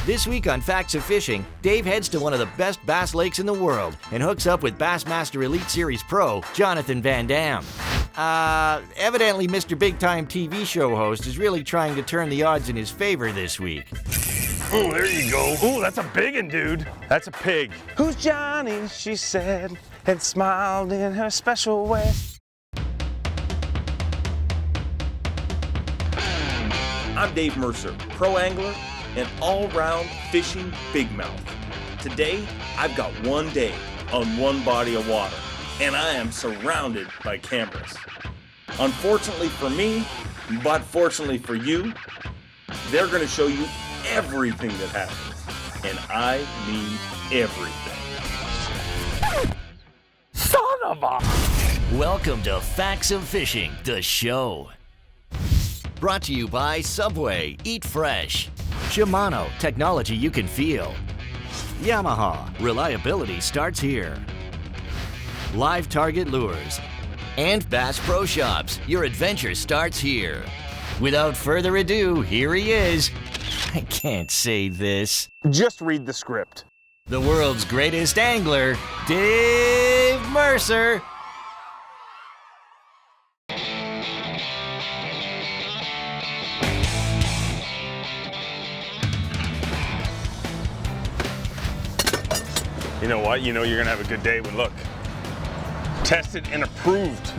This week on Facts of Fishing, Dave heads to one of the best bass lakes in the world and hooks up with Bassmaster Elite Series Pro, Jonathon VanDam. Evidently Mr. Big Time TV show host is really trying to turn the odds in his favor this week. Oh, there you go. Oh, that's a big one, dude. That's a pig. Who's Johnny, she said, and smiled in her special way. I'm Dave Mercer, pro angler and all-round fishing big mouth. Today, I've got one day on one body of water, and I am surrounded by cameras. Unfortunately for me, but fortunately for you, they're going to show you everything that happens, and I mean everything. Son of a... Welcome to Facts of Fishing, the show. Brought to you by Subway, Eat Fresh. Shimano, technology you can feel. Yamaha, reliability starts here. Live Target Lures. And Bass Pro Shops, your adventure starts here. Without further ado, here he is. I can't say this. Just read the script. The world's greatest angler, Dave Mercer. You know what? You know you're gonna have a good day when, look, tested and approved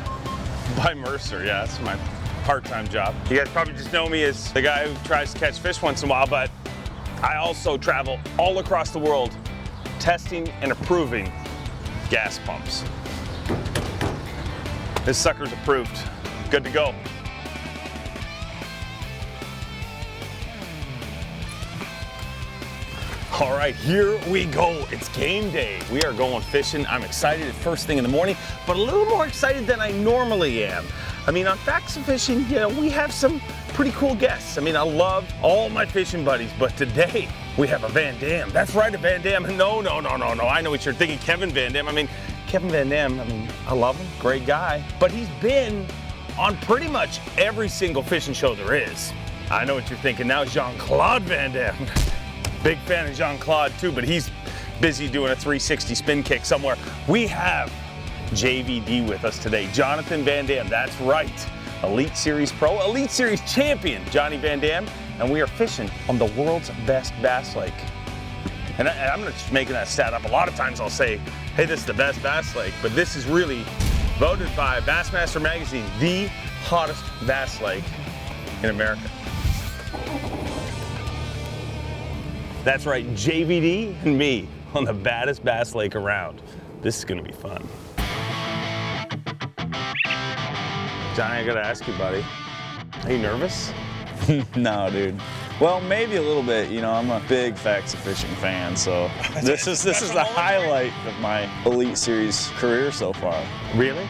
by Mercer. Yeah, that's my part-time job. You guys probably just know me as the guy who tries to catch fish once in a while, but I also travel all across the world testing and approving gas pumps. This sucker's approved. Good to go. All right, here we go. It's game day. We are going fishing. I'm excited at first thing in the morning, but a little more excited than I normally am. I mean, on Facts of Fishing, you know, we have some pretty cool guests. I mean, I love all my fishing buddies, but today we have a VanDam. That's right, a VanDam. No. I know what you're thinking, Kevin VanDam. I mean, Kevin VanDam, I mean, I love him, great guy, but he's been on pretty much every single fishing show there is. I know what you're thinking now, Jean-Claude VanDam. Big fan of Jean-Claude too, but he's busy doing a 360 spin kick somewhere. We have JVD with us today, Jonathon VanDam, that's right. Elite Series Pro, Elite Series Champion, Johnny VanDam, and we are fishing on the world's best bass lake. And I'm not just making that stat up. A lot of times I'll say, hey, this is the best bass lake, but this is really voted by Bassmaster magazine, the hottest bass lake in America. That's right, JVD and me on the baddest bass lake around. This is gonna be fun. Johnny, I gotta ask you, buddy, are you nervous? No, dude. Well, maybe a little bit. You know, I'm a big Facts of Fishing fan, so this is the highlight of my Elite Series career so far. Really?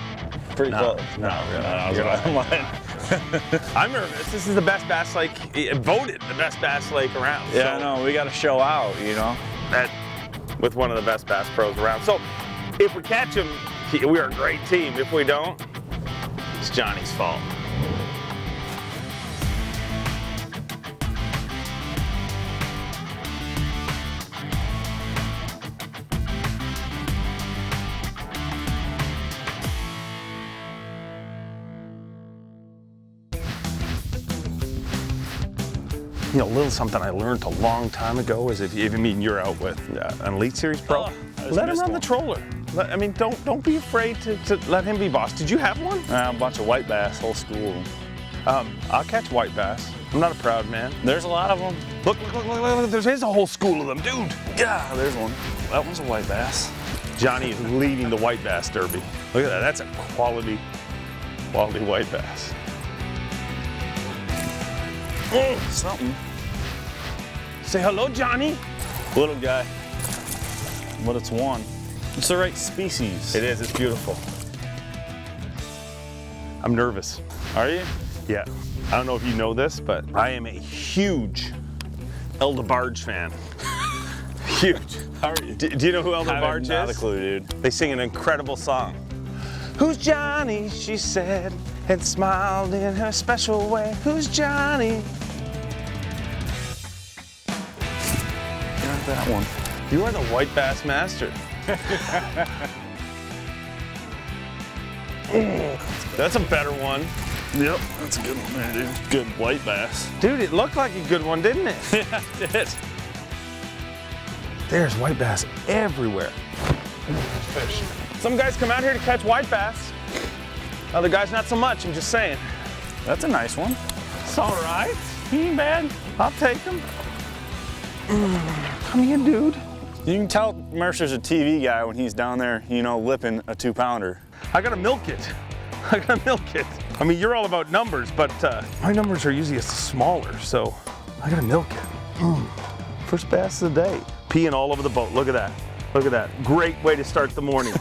Pretty close. No, I'm lying. I'm nervous. This is the best bass lake, voted the best bass lake around. Yeah, so no, we got to show out, you know. That with one of the best bass pros around. So if we catch him, we're a great team. If we don't, it's Johnny's fault. You know, a little something I learned a long time ago is if you're out with an Elite Series Pro, let him run the troller. I mean, don't be afraid to let him be boss. Did you have one? A bunch of white bass, whole school. I'll catch white bass. I'm not a proud man. There's a lot of them. Look, there's a whole school of them, dude. Yeah, there's one. That one's a white bass. Johnny is leading the white bass derby. Look at that, that's a quality white bass. Oh, something. Say hello, Johnny. Little guy, but it's one. It's the right species. It is, it's beautiful. I'm nervous. Are you? Yeah. I don't know if you know this, but I am a huge El DeBarge fan. Huge. How are you? Do you know who El DeBarge is? Not a clue, dude. They sing an incredible song. Who's Johnny, she said, and smiled in her special way. Who's Johnny? at that one. You are the white Bassmaster. That's a better one. Yep, that's a good one there, dude. Good white bass. Dude, it looked like a good one, didn't it? Yeah, it did. There's white bass everywhere. Fish. Some guys come out here to catch white bass. Other guys not so much, I'm just saying. That's a nice one. It's all right. He ain't bad. I'll take him. Come here, dude. You can tell Mercer's a TV guy when he's down there, you know, lipping a 2-pounder. I gotta milk it. I gotta milk it. I mean, you're all about numbers, but my numbers are usually smaller, so I gotta milk it. First bass of the day. Peeing all over the boat. Look at that. Look at that. Great way to start the morning.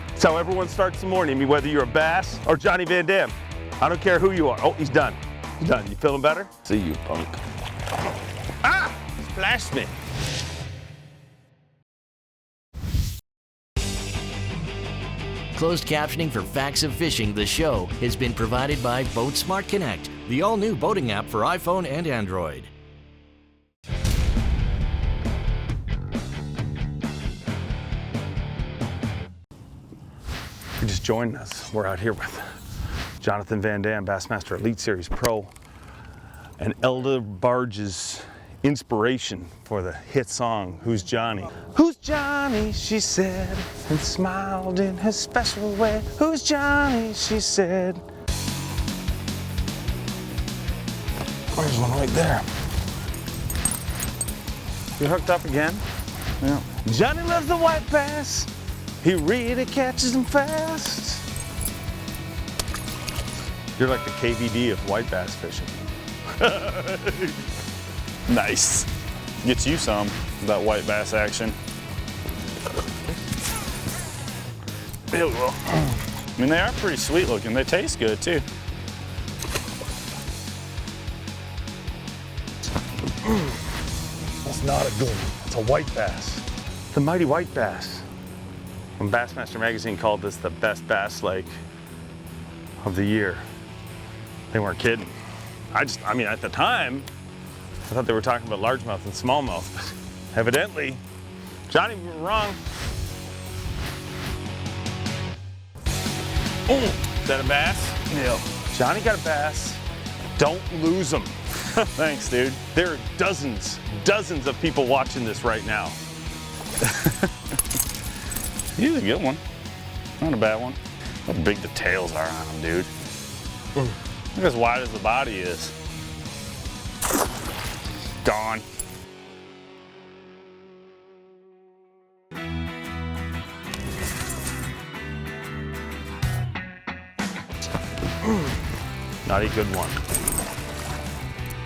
It's how everyone starts the morning. I mean, whether you're a Bass or Johnny VanDam. I don't care who you are. Oh, he's done. He's done. You feeling better? See you, punk. Ah! Splashed me. Closed captioning for Facts of Fishing, the show, has been provided by Boat Smart Connect, the all-new boating app for iPhone and Android. If you just joined us, we're out here with Jonathon VanDam, Bassmaster Elite Series Pro, and Elder Barge's inspiration for the hit song, Who's Johnny? Who's Johnny, she said, and smiled in her special way. Who's Johnny, she said. There's one right there. You hooked up again? Yeah. Johnny loves the white bass. He really catches them fast. You're like the KVD of white bass fishing. Nice. Gets you some, that white bass action. There we go. I mean, they are pretty sweet looking. They taste good too. That's not a good one. It's a white bass. The mighty white bass. When Bassmaster Magazine called this the best bass lake of the year, they weren't kidding. I mean, at the time, I thought they were talking about largemouth and smallmouth, but evidently, Johnny, we were wrong. Oh, is that a bass? Yeah. Johnny got a bass. Don't lose him. Thanks, dude. There are dozens of people watching this right now. He's a good one. Not a bad one. How big the tails are on him, dude. Look as wide as the body is. Gone. Not a good one.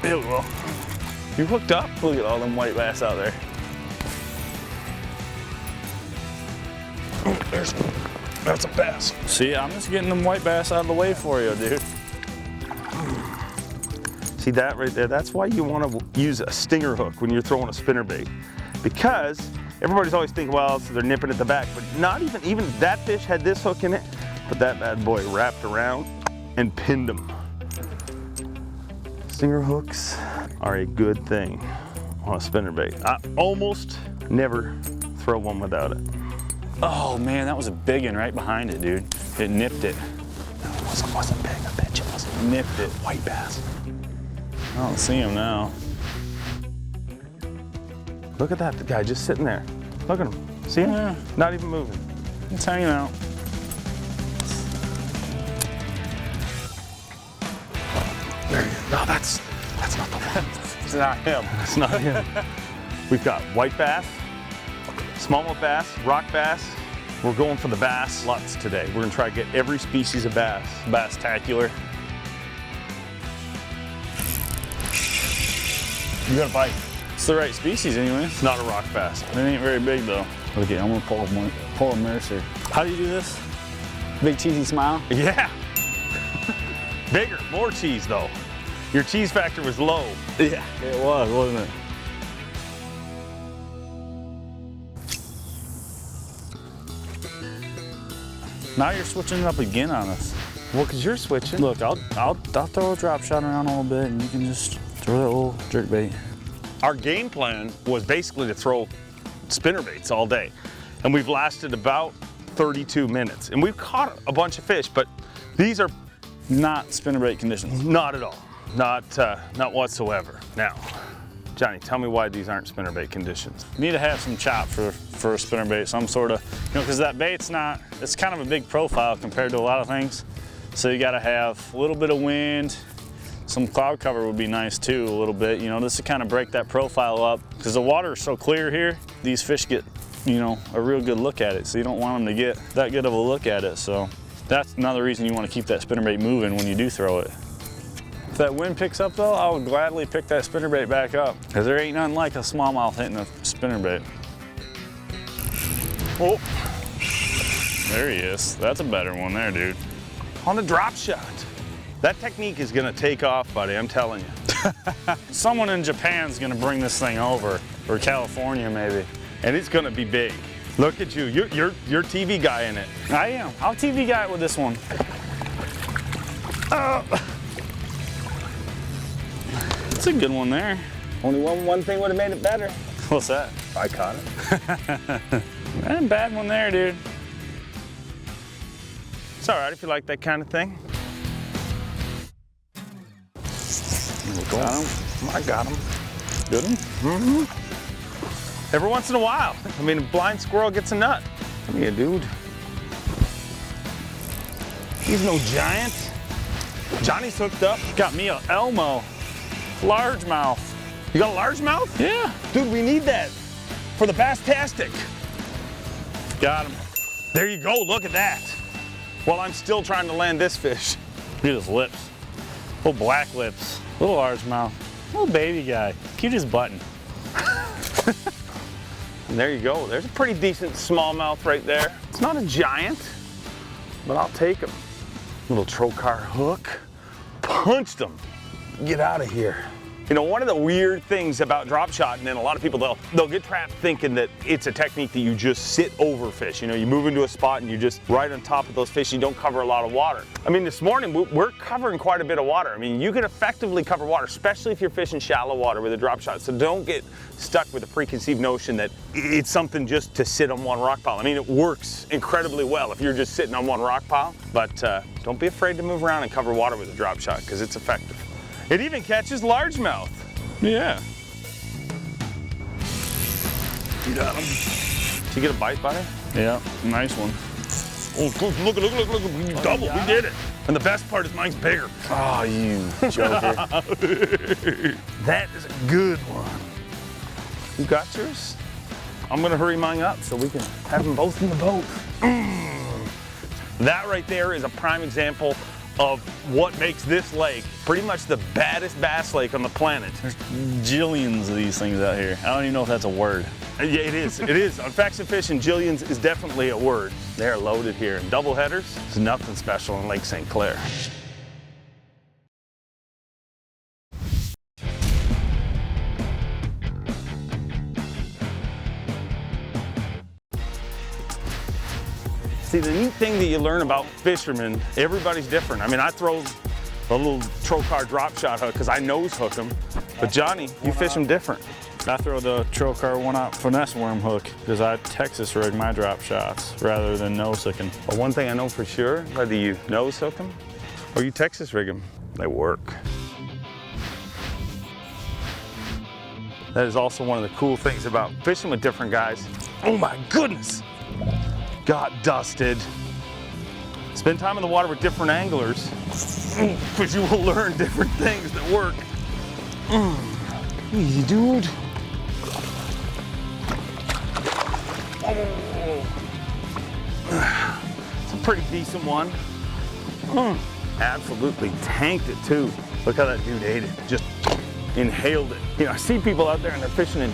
There we go. You hooked up? Look at all them white bass out there. That's a bass. See, I'm just getting them white bass out of the way for you, dude. See that right there? That's why you want to use a stinger hook when you're throwing a spinnerbait. Because everybody's always thinking, well, so they're nipping at the back, but not even that fish had this hook in it, but that bad boy wrapped around and pinned him. Stinger hooks are a good thing on a spinnerbait. I almost never throw one without it. Oh man, that was a big one right behind it, dude. It nipped it. No, it wasn't big. I bet you it wasn't. Nipped it. White bass. I don't see him now. Look at that, the guy just sitting there. Look at him. See him? Yeah. Not even moving. It's hanging out. There he is. No, that's not the one. It's not him. That's not him. We've got white bass, smallmouth bass, rock bass. We're going for the bass Lutz today. We're gonna try to get every species of bass. Bass-tacular. You got a bite. It's the right species anyway. It's not a rock bass. It ain't very big though. Okay, I'm gonna pull a Mercer. How do you do this? Big cheesy smile? Yeah. Bigger, more cheese though. Your cheese factor was low. Yeah, it was, wasn't it? Now you're switching it up again on us. Well, cause you're switching. Look, I'll throw a drop shot around a little bit and you can just throw that little jerk bait. Our game plan was basically to throw spinnerbaits all day. And we've lasted about 32 minutes. And we've caught a bunch of fish, but these are Not spinnerbait conditions. not at all. Not whatsoever. Now, Johnny, tell me why these aren't spinnerbait conditions. You need to have some chop for a spinnerbait, some sort of, because that bait's not, it's kind of a big profile compared to a lot of things. So you gotta have a little bit of wind, some cloud cover would be nice too, a little bit, just to kind of break that profile up. Because the water is so clear here, these fish get, a real good look at it. So you don't want them to get that good of a look at it. So that's another reason you want to keep that spinnerbait moving when you do throw it. If that wind picks up though, I would gladly pick that spinnerbait back up, because there ain't nothing like a smallmouth hitting a spinnerbait. Oh, There he is. That's a better one there, dude. on a drop shot. That technique is gonna take off, buddy, I'm telling you. Someone in Japan's gonna bring this thing over, or California maybe. And it's gonna be big. Look at you, you're TV guy in it. I am. I'll TV guy it with this one. It's a good one there. Only one thing would have made it better. What's that? I caught it. Not a bad one there, dude. It's all right if you like that kind of thing. Got him. I got him. Good one? Every once in a while. I mean, a blind squirrel gets a nut. Come here, dude. He's no giant. Johnny's hooked up. Got me a Elmo. Largemouth. You got a largemouth? Yeah. Dude, we need that for the Basstastic. Got him. There you go, look at that. Well, I'm still trying to land this fish. Look at his lips. Little black lips. Little largemouth. Little baby guy. Cutest button. And there you go. There's a pretty decent smallmouth right there. It's not a giant, but I'll take him. Little trocar hook. Punched him. Get out of here. You know, one of the weird things about drop shot, and then a lot of people, they'll get trapped thinking that it's a technique that you just sit over fish. You know, you move into a spot and you're just right on top of those fish. You don't cover a lot of water. I mean, this morning we're covering quite a bit of water. I mean, you can effectively cover water, especially if you're fishing shallow water with a drop shot. So don't get stuck with a preconceived notion that it's something just to sit on one rock pile. I mean, it works incredibly well if you're just sitting on one rock pile, but don't be afraid to move around and cover water with a drop shot, because it's effective. It even catches largemouth. Yeah. You got him. Did you get a bite, buddy? Yeah. Nice one. Oh, look, we doubled, we did it. And the best part is mine's bigger. Oh, you joker. That is a good one. You got yours? I'm gonna hurry mine up so we can have them both in the boat. That right there is a prime example of what makes this lake pretty much the baddest bass lake on the planet. There's jillions of these things out here. I don't even know if that's a word. Yeah, it is. It is. On Facts and Fishing, jillions is definitely a word. They're loaded here. And double headers is nothing special in Lake St. Clair. See, the neat thing that you learn about fishermen, everybody's different. I mean, I throw a little trocar drop shot hook because I nose hook them. But Johnny, you fish them different. I throw the trocar 1-aught finesse worm hook because I Texas rig my drop shots rather than nose hooking. But one thing I know for sure, whether you nose hook them or you Texas rig them, they work. That is also one of the cool things about fishing with different guys. Oh my goodness! Got dusted. Spend time in the water with different anglers, because you will learn different things that work. Easy, dude. It's a pretty decent one. Absolutely tanked it too. Look how that dude ate it. Just inhaled it. You know, I see people out there and they're fishing in,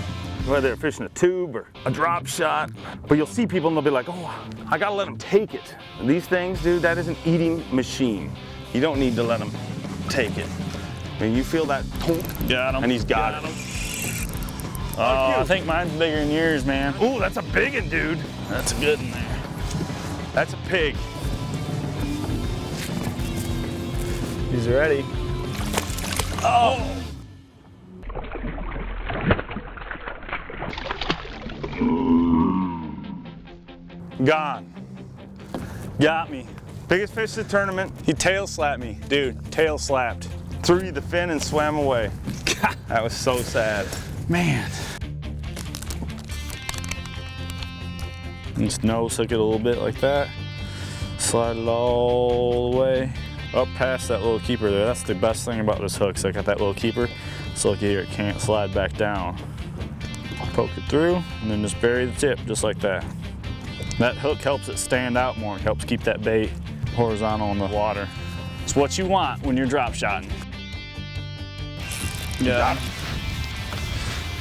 whether they're fishing a tube or a drop shot, but you'll see people and they'll be like, oh, I gotta let them take it. And these things, dude, that is an eating machine. You don't need to let them take it. I mean, you feel that tonk, Got him. and he's got it. Oh, I think mine's bigger than yours, man. Ooh, that's a big one, dude. That's a good one there. That's a pig. He's ready. Oh! Gone. Got me. Biggest fish of the tournament. He tail slapped me. Dude, tail slapped. Threw you the fin and swam away. That was so sad. Man. Just nose hook it a little bit like that. Slide it all the way up past that little keeper there. That's the best thing about this hook. So I got that little keeper. So look here, it can't slide back down. Poke it through and then just bury the tip just like that. That hook helps it stand out more. It helps keep that bait horizontal in the water. It's what you want when you're drop shotting. Yeah.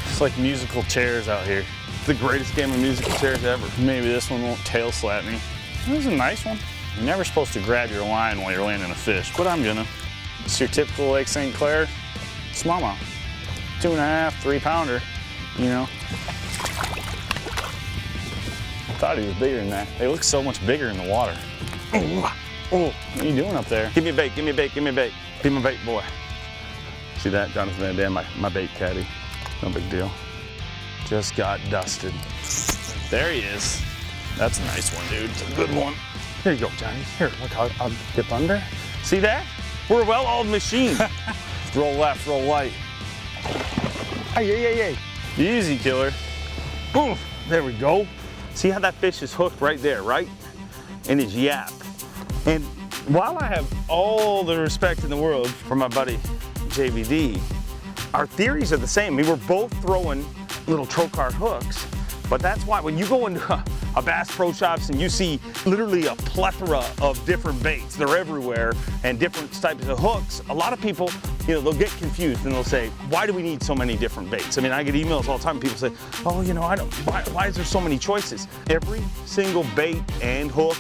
It's like musical chairs out here. It's the greatest game of musical chairs ever. Maybe this one won't tail slap me. This is a nice one. You're never supposed to grab your line while you're landing a fish, but I'm gonna. It's your typical Lake St. Clair smallmouth. 2.5, 3 pounder, you know. I thought he was bigger than that. They look so much bigger in the water. Oh, what are you doing up there? Give me a bait, give me a bait, give me a bait. Be my bait boy. See that? Jonathon VanDam, my bait caddy. No big deal. Just got dusted. There he is. That's a nice one, dude. It's a good one. Here you go, Johnny. Here, look, I'll dip under. See that? We're a well-oiled machine. Roll left, roll right. Hey. Easy, killer. Boom, there we go. See how that fish is hooked right there, right? In his yap. And while I have all the respect in the world for my buddy JVD, our theories are the same. I mean, we're both throwing little trocar hooks, but that's why when you go into a Bass Pro Shops and you see literally a plethora of different baits, they're everywhere, and different types of hooks, a lot of people, you know, they'll get confused and they'll say, why do we need so many different baits? I mean, I get emails all the time, people say, oh, you know, why is there so many choices? Every single bait and hook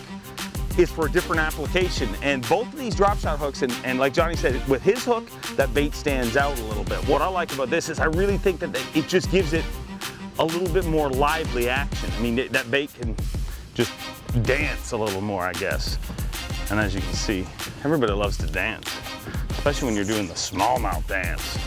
is for a different application, and both of these drop shot hooks, and like Johnny said, with his hook, that bait stands out a little bit. What I like about this is I really think that it just gives it a little bit more lively action. I mean, that bait can just dance a little more, I guess. And as you can see, everybody loves to dance, especially when you're doing the smallmouth dance.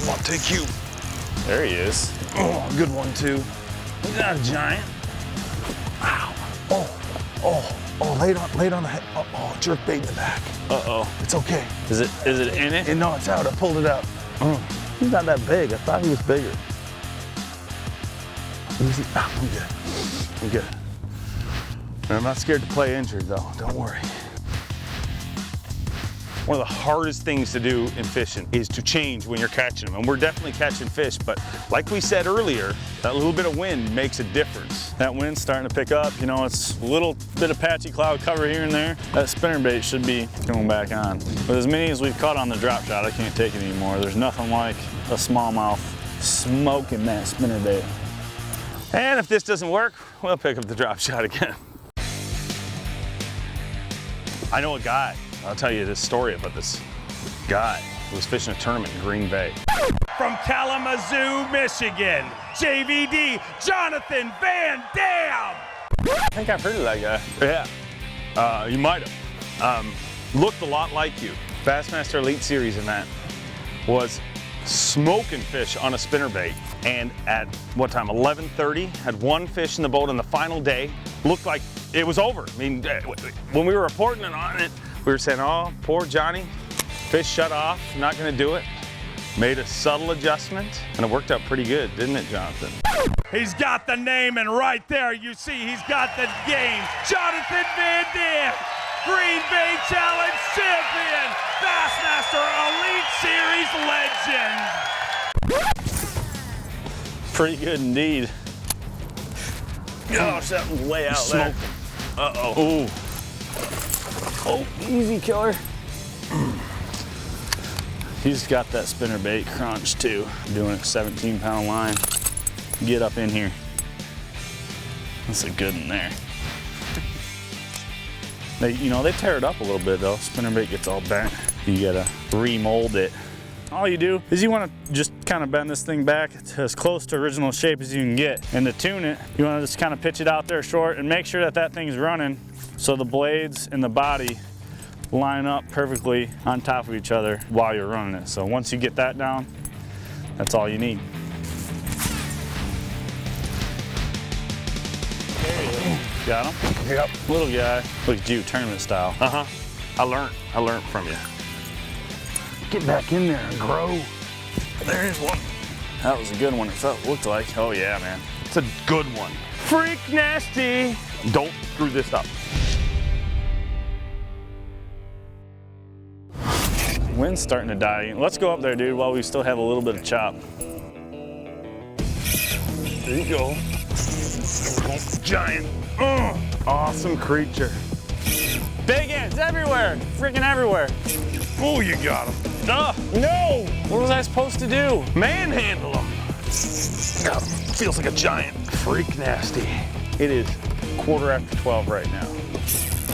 I'll take you. There he is. Oh, good one too. He's not a giant. Wow. Oh, lay it on the head. Oh, jerk bait in the back. Uh-oh. It's okay. Is it in it? No, it's out. I pulled it out. He's not that big. I thought he was bigger. I'm good. And I'm not scared to play injured though. Don't worry. One of the hardest things to do in fishing is to change when you're catching them. And we're definitely catching fish, but like we said earlier, that little bit of wind makes a difference. That wind's starting to pick up. You know, it's a little bit of patchy cloud cover here and there. That spinnerbait should be coming back on. With as many as we've caught on the drop shot, I can't take it anymore. There's nothing like a smallmouth smoking that spinnerbait. And if this doesn't work, we'll pick up the drop shot again. I know a guy. I'll tell you this story about this guy who was fishing a tournament in Green Bay. From Kalamazoo, Michigan, JVD, Jonathon VanDam. I think I've heard of that guy. Yeah, you might have. Looked a lot like you. Bassmaster Elite Series event was smoking fish on a spinnerbait. And at what time, 11:30, had one fish in the boat on the final day. Looked like it was over. I mean, when we were reporting on it, we were saying, oh, poor Johnny, fish shut off, not gonna do it. Made a subtle adjustment, and it worked out pretty good, didn't it, Jonathan? He's got the name, and right there you see he's got the game. Jonathon VanDam, Green Bay Challenge champion, Bassmaster Elite Series legend. Pretty good indeed. Gosh, that was way out there. Uh-oh. Oh, easy, killer. He's got that spinnerbait crunch too. Doing a 17-pound line. Get up in here. That's a good one there. They tear it up a little bit though. Spinnerbait gets all bent. You gotta remold it All you do is you want to just kind of bend this thing back to as close to original shape as you can get. And to tune it, you want to just kind of pitch it out there short and make sure that that thing's running so the blades and the body line up perfectly on top of each other while you're running it. So once you get that down, that's all you need. Got him? Yep. Little guy. Look at you, tournament style. Uh-huh. I learned from you. Get back in there and grow. There's one. That was a good one, it looked like. Oh yeah, man. It's a good one. Freak nasty. Don't screw this up. Wind's starting to die. Let's go up there, dude, while we still have a little bit of chop. There you go. Giant. Awesome creature. Big ends everywhere, freaking everywhere. Oh, you got him. No! What was I supposed to do? Manhandle him. Got him. Feels like a giant. Freak nasty. It is 12:15 right now.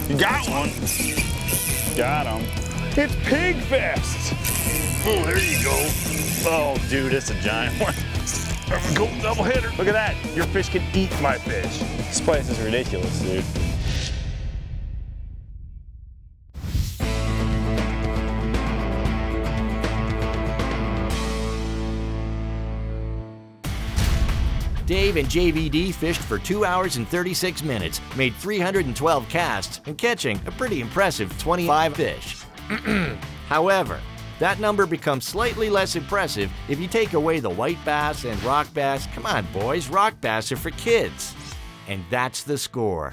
You got one. Got him. It's Pig Fest. Oh, there you go. Oh, dude, it's a giant one. There we go, double hitter. Look at that. Your fish can eat my fish. This place is ridiculous, dude. Dave and JVD fished for 2 hours and 36 minutes, made 312 casts, and catching a pretty impressive 25 fish. However, that number becomes slightly less impressive if you take away the white bass and rock bass. Come on, boys, rock bass are for kids. And that's the score.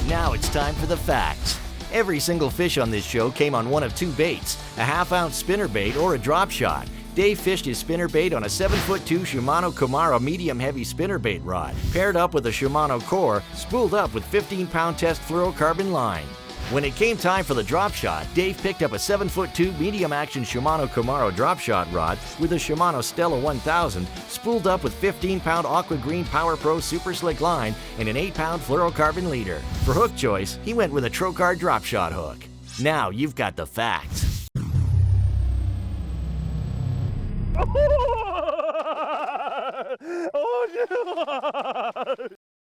Now it's time for the facts. Every single fish on this show came on one of two baits, a half-ounce spinnerbait or a drop shot. Dave fished his spinnerbait on a 7'2" Shimano Kumara medium-heavy spinnerbait rod, paired up with a Shimano core, spooled up with 15-pound test fluorocarbon line. When it came time for the drop shot, Dave picked up a 7'2" medium-action Shimano Kumara drop shot rod with a Shimano Stella 1000, spooled up with 15-pound Aqua Green Power Pro Super Slick line and an 8-pound fluorocarbon leader. For hook choice, he went with a Trocar drop shot hook. Now you've got the facts. Oh,